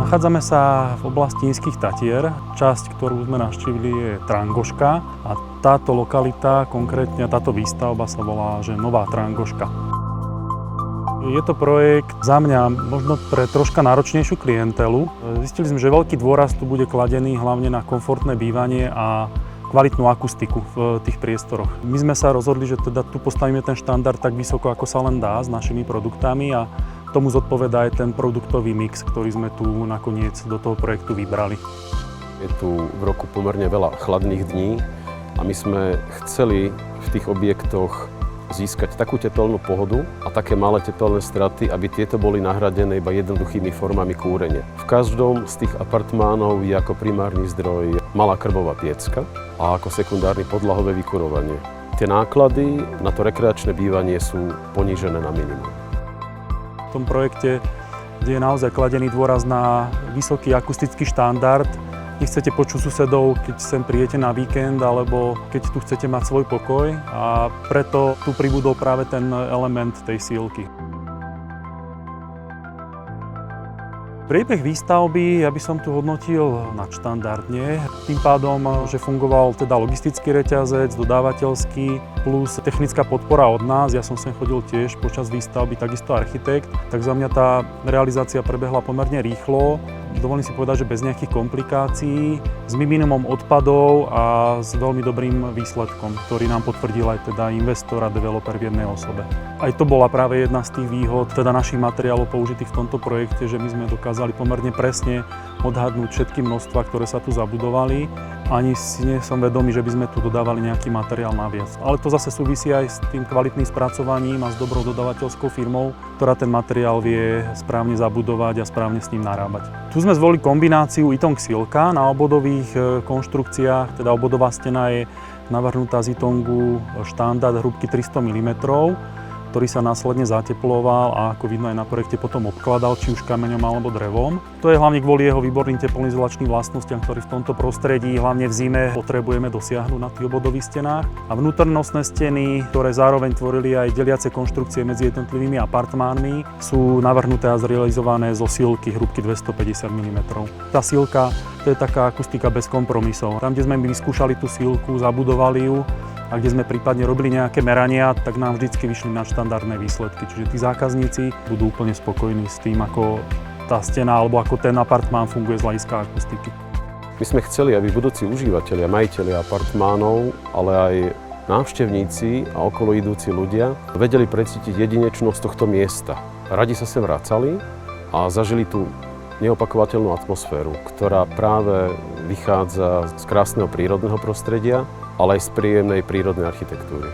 Nachádzame sa v oblasti Nízkych Tatier. Časť, ktorú sme navštívili, je Trangoška a táto lokalita, konkrétne táto výstavba sa volá, že Nová Trangoška. Je to projekt za mňa možno pre troška náročnejšiu klientelu. Zistili sme, že veľký dôraz tu bude kladený hlavne na komfortné bývanie a kvalitnú akustiku v tých priestoroch. My sme sa rozhodli, že teda tu postavíme ten štandard tak vysoko, ako sa len dá s našimi produktami a tomu zodpovedá aj ten produktový mix, ktorý sme tu nakoniec do toho projektu vybrali. Je tu v roku pomerne veľa chladných dní a my sme chceli v tých objektoch získať takú tepelnú pohodu a také malé tepelné straty, aby tieto boli nahradené iba jednoduchými formami kúrenia. V každom z tých apartmánov je ako primárny zdroj malá krbová piecka a ako sekundárny podlahové vykurovanie. Tie náklady na to rekreačné bývanie sú ponížené na minimum. V tom projekte, kde je naozaj kladený dôraz na vysoký akustický štandard, nechcete počuť susedov, keď sem prídete na víkend, alebo keď tu chcete mať svoj pokoj a preto tu pribudol práve ten element tej sílky. Priebeh výstavby ja by som tu hodnotil nadštandardne, tým pádom, že fungoval teda logistický reťazec, dodávateľský, plus technická podpora od nás. Ja som sem chodil tiež počas výstavby, takisto architekt, tak za mňa tá realizácia prebehla pomerne rýchlo. Dovolím si povedať, že bez nejakých komplikácií, s minimum odpadov a s veľmi dobrým výsledkom, ktorý nám potvrdil aj teda investor a developer v jednej osobe. Aj to bola práve jedna z tých výhod teda našich materiálov použitých v tomto projekte, že my sme dokázali pomerne presne odhadnúť všetky množstva, ktoré sa tu zabudovali. Ani si nie som vedomý, že by sme tu dodávali nejaký materiál naviac. Ale to zase súvisí aj s tým kvalitným spracovaním a s dobrou dodávateľskou firmou, ktorá ten materiál vie správne zabudovať a správne s ním narábať. Tu sme zvolili kombináciu Ytong Silka na obodových konštrukciách, teda obodová stena je navrhnutá z Ytongu štandard hrúbky 300 mm, ktorý sa následne zateploval a ako vidno aj na projekte potom obkladal, či už kameňom alebo drevom. To je hlavne kvôli jeho výborným teplnoizolačným vlastnostiam, ktorý v tomto prostredí, hlavne v zime, potrebujeme dosiahnuť na tých obodových stenách. A vnútornostné steny, ktoré zároveň tvorili aj deliace konštrukcie medzi jednotlivými apartmánmi, sú navrhnuté a zrealizované zo sílky hrúbky 250 mm. Tá sílka, to je taká akustika bez kompromisov. Tam, kde sme my vyskúšali tú sílku, zabudovali ju, a kde sme prípadne robili nejaké merania, tak nám vždycky vyšli nadštandardné výsledky. Čiže tí zákazníci budú úplne spokojní s tým, ako tá stena alebo ako ten apartmán funguje z hľadiska akustiky. My sme chceli, aby budúci užívateľia, majitelia apartmánov, ale aj návštevníci a okolo idúci ľudia vedeli precítiť jedinečnosť tohto miesta. Radi sa sem vracali a zažili tú neopakovateľnú atmosféru, ktorá práve vychádza z krásneho prírodného prostredia, ale aj z príjemnej prírodnej architektúry.